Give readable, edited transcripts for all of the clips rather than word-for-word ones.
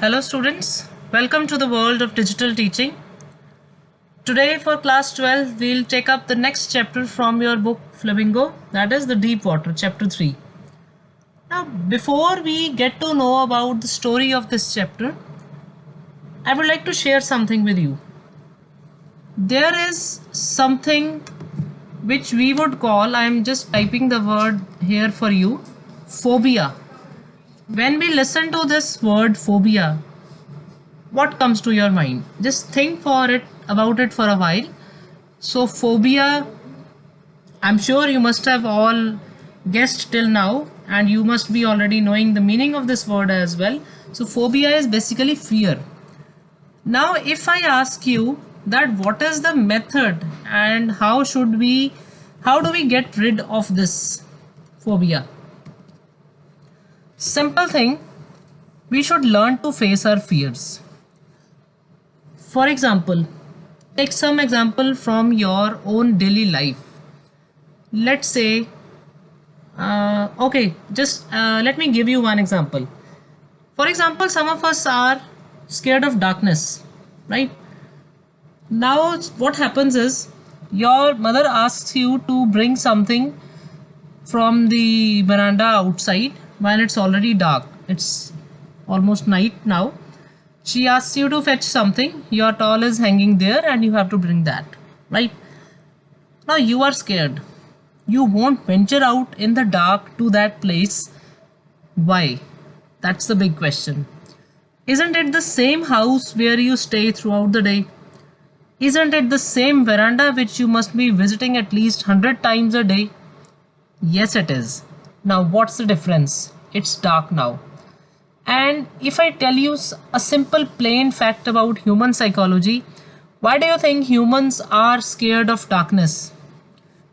Hello students, welcome to the world of digital teaching. Today for class 12 we'll take up the next chapter from your book Flamingo, that is the Deep Water chapter 3. Now before we get to know about the story of this chapter, I would like to share something with you. There is something which we would call, I am just typing the word here for you, phobia. When we listen to this word phobia, what comes to your mind? Just think about it for a while. So phobia, I'm sure you must have all guessed till now, and you must be already knowing the meaning of this word as well. So phobia is basically fear. Now if I ask you that what is the method and how do we get rid of this phobia? Simple thing, we should learn to face our fears. For example, take some example from your own daily life. Let's say, let me give you one example. For example, some of us are scared of darkness, right? Now, what happens is your mother asks you to bring something from the veranda outside when it's already dark. It's almost night now. She asks you to fetch something, your towel is hanging there and you have to bring that, right? Now you are scared. You won't venture out in the dark to that place. Why? That's the big question. Isn't it the same house where you stay throughout the day? Isn't it the same veranda which you must be visiting at least 100 times a day? Yes, it is. Now what's the difference? It's dark now. And if I tell you a simple plain fact about human psychology, why do you think humans are scared of darkness?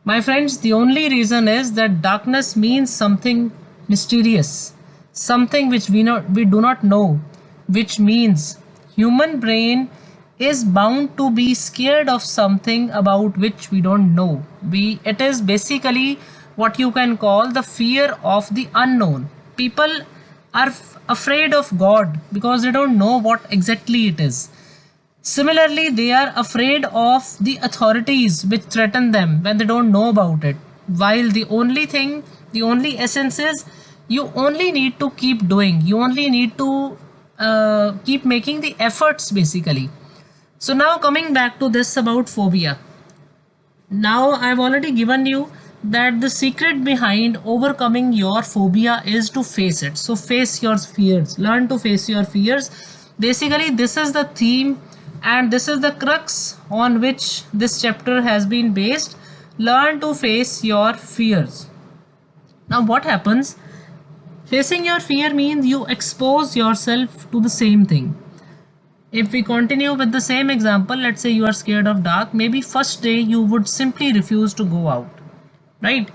My friends, the only reason is that darkness means something mysterious, something which we do not know, which means human brain is bound to be scared of something about which we don't know. It is basically what you can call the fear of the unknown. People are afraid of God because they don't know what exactly it is. Similarly, they are afraid of the authorities which threaten them when they don't know about it. While the only essence is you only need to keep doing, you only need to keep making the efforts basically. So now coming back to this about phobia. Now I've already given you that the secret behind overcoming your phobia is to face it. So face your fears, learn to face your fears. Basically this is the theme and this is the crux on which this chapter has been based. Learn to face your fears. Now what happens? Facing your fear means you expose yourself to the same thing. If we continue with the same example, let's say you are scared of dark, maybe first day you would simply refuse to go out, right?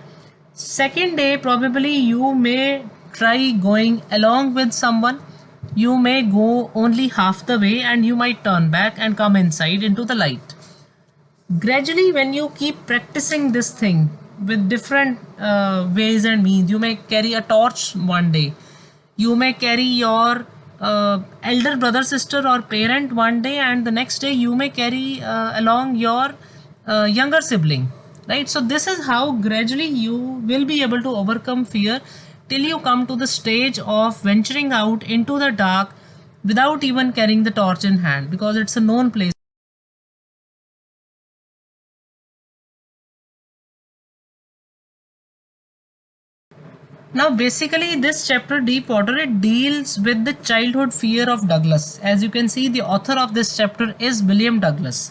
Second day probably you may try going along with someone. You may go only half the way and you might turn back and come inside into the light. Gradually, when you keep practicing this thing with different ways and means, you may carry a torch one day, you may carry your elder brother, sister or parent one day, and the next day you may carry along your younger sibling, right? So this is how gradually you will be able to overcome fear till you come to the stage of venturing out into the dark without even carrying the torch in hand, because it's a known place. Now basically this chapter Deep Water, it deals with the childhood fear of Douglas. As you can see, the author of this chapter is William Douglas.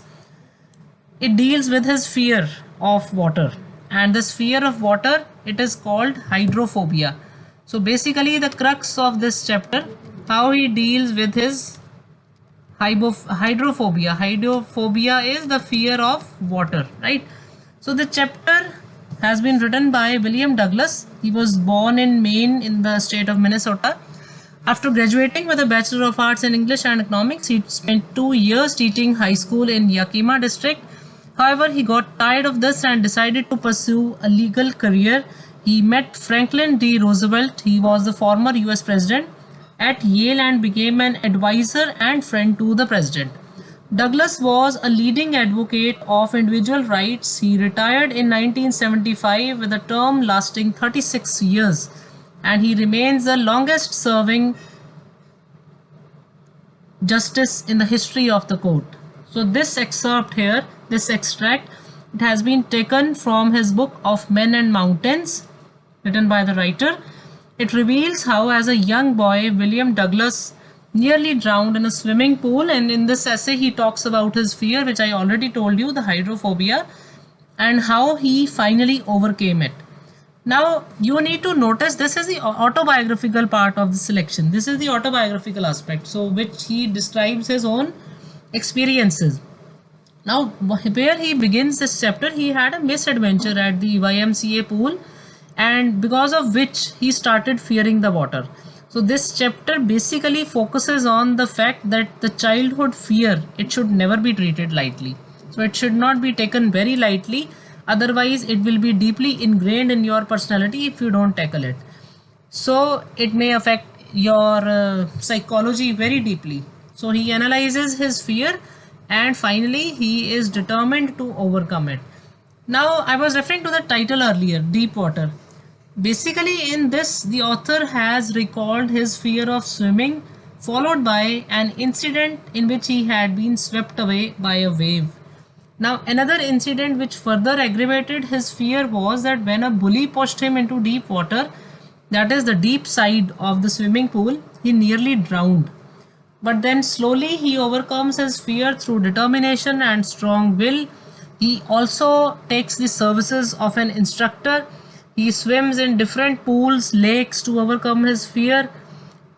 It deals with his fear of water, and this fear of water, it is called hydrophobia. So basically the crux of this chapter, how he deals with his hydrophobia. Hydrophobia is the fear of water, right? So the chapter has been written by William Douglas. He was born in Maine in the state of Minnesota. After graduating with a Bachelor of Arts in English and Economics, he spent 2 years teaching high school in Yakima district. However, he got tired of this and decided to pursue a legal career. He met Franklin D. Roosevelt. He was the former US president. at Yale and became an advisor and friend to the president. Douglas was a leading advocate of individual rights. He retired in 1975 with a term lasting 36 years, and he remains the longest serving justice in the history of the court. So this excerpt here, this extract, it has been taken from his book of Men and Mountains, written by the writer. It reveals how, as a young boy, William Douglas nearly drowned in a swimming pool, and in this essay he talks about his fear, which I already told you, the hydrophobia, and how he finally overcame it. Now you need to notice this is the autobiographical part of the selection. This is the autobiographical aspect, so which he describes his own experiences. Now where he begins this chapter, he had a misadventure at the YMCA pool, and because of which he started fearing the water. So this chapter basically focuses on the fact that the childhood fear, it should never be treated lightly. So it should not be taken very lightly, otherwise it will be deeply ingrained in your personality if you don't tackle it. So it may affect your psychology very deeply. So he analyzes his fear, and finally he is determined to overcome it. Now I was referring to the title earlier, Deep Water. Basically in this the author has recalled his fear of swimming, followed by an incident in which he had been swept away by a wave. Now another incident which further aggravated his fear was that when a bully pushed him into deep water, that is the deep side of the swimming pool, he nearly drowned. But then slowly he overcomes his fear through determination and strong will. He also takes the services of an instructor. He swims in different pools, lakes to overcome his fear.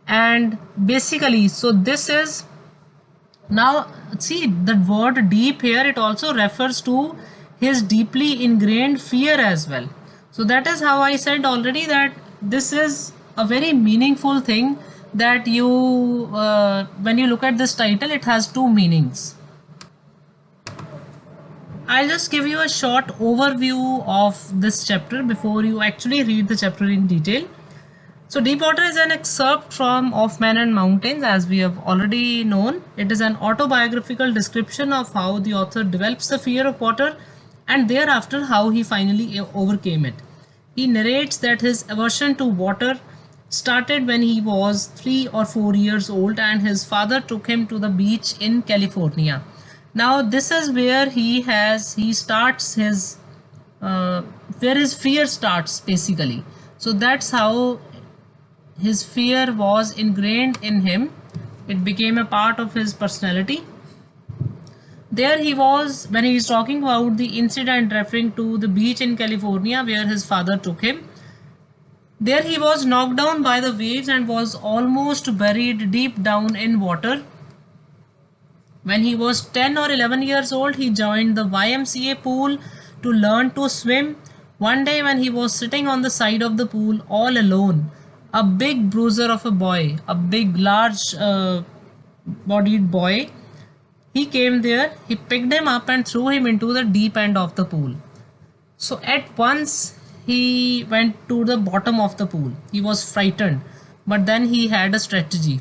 And basically, so this is, now see the word deep here, it also refers to his deeply ingrained fear as well. So that is how I said already that this is a very meaningful thing, that you when you look at this title, it has two meanings. I'll just give you a short overview of this chapter before you actually read the chapter in detail. So Deep Water is an excerpt from Of Men and Mountains, as we have already known. It is an autobiographical description of how the author develops the fear of water and thereafter how he finally overcame it. He narrates that his aversion to water started when he was 3 or 4 years old and his father took him to the beach in California. Now this is where he starts his where his fear starts basically. So that's how his fear was ingrained in him. It became a part of his personality. There he was when he is talking about the incident referring to the beach in California where his father took him. There he was knocked down by the waves and was almost buried deep down in water. When he was 10 or 11 years old, he joined the YMCA pool to learn to swim. One day when he was sitting on the side of the pool all alone, a big bruiser of a boy, a big large bodied boy, he came there, he picked him up and threw him into the deep end of the pool. So at once he went to the bottom of the pool. He was frightened, but then he had a strategy.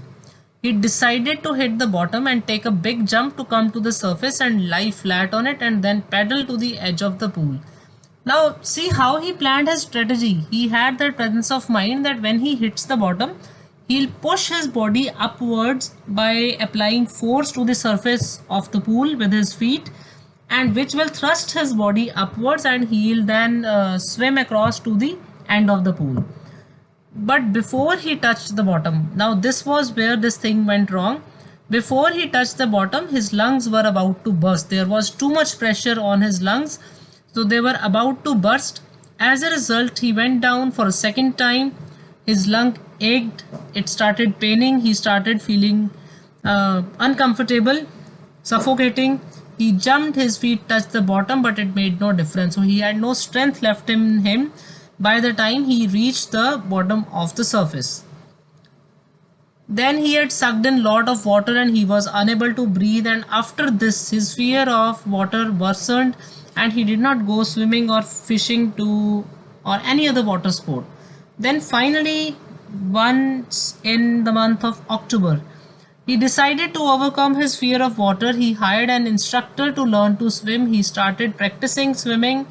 He decided to hit the bottom and take a big jump to come to the surface and lie flat on it and then paddle to the edge of the pool. Now see how he planned his strategy. He had that presence of mind that when he hits the bottom, he'll push his body upwards by applying force to the surface of the pool with his feet, and which will thrust his body upwards, and he'll then swim across to the end of the pool. But before he touched the bottom, now this was where this thing went wrong. Before he touched the bottom, his lungs were about to burst. There was too much pressure on his lungs, so they were about to burst. As a result, he went down for a second time. His lung ached, it started paining, he started feeling uncomfortable, suffocating. He jumped, his feet touched the bottom, but it made no difference. So he had no strength left in him by the time he reached the bottom of the surface. Then he had sucked in lot of water and he was unable to breathe, and after this his fear of water worsened and he did not go swimming or fishing to or any other water sport. Then finally once in the month of October. He decided to overcome his fear of water. He hired an instructor to learn to swim. He started practicing swimming.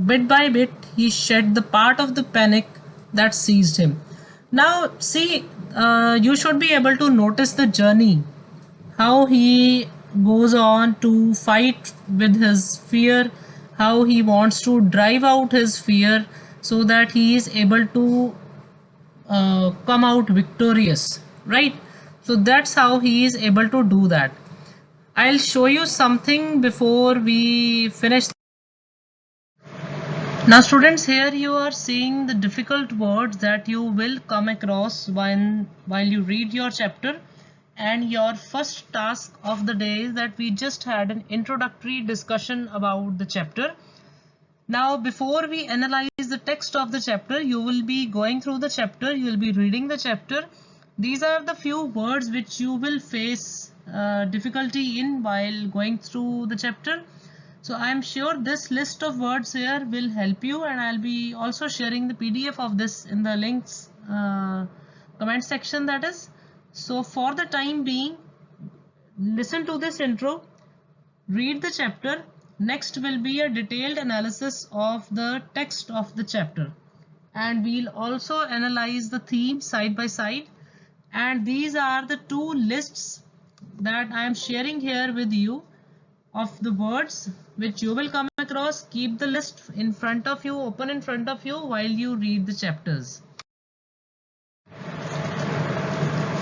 Bit by bit, he shed the part of the panic that seized him. Now, see, you should be able to notice the journey, how he goes on to fight with his fear, how he wants to drive out his fear so that he is able to come out victorious, right? So that's how he is able to do that. I'll show you something before we finish. Now students, here you are seeing the difficult words that you will come across while you read your chapter, and your first task of the day is that we just had an introductory discussion about the chapter. Now before we analyze the text of the chapter, you will be going through the chapter, you will be reading the chapter. These are the few words which you will face difficulty in while going through the chapter. So I am sure this list of words here will help you, and I'll be also sharing the PDF of this in the links comment section, that is. So for the time being, listen to this intro, read the chapter. Next will be a detailed analysis of the text of the chapter, and we'll also analyze the theme side by side. And these are the two lists that I am sharing here with you of the words which you will come across. Keep the list in front of you, open in front of you while you read the chapters.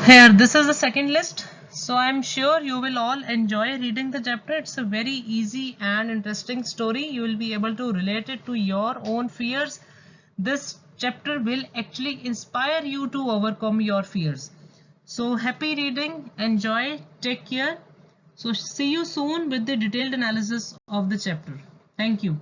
Here, this is the second list. So I'm sure you will all enjoy reading the chapter. It's a very easy and interesting story. You will be able to relate it to your own fears. This chapter will actually inspire you to overcome your fears. So happy reading, enjoy, take care. So see you soon with the detailed analysis of the chapter. Thank you.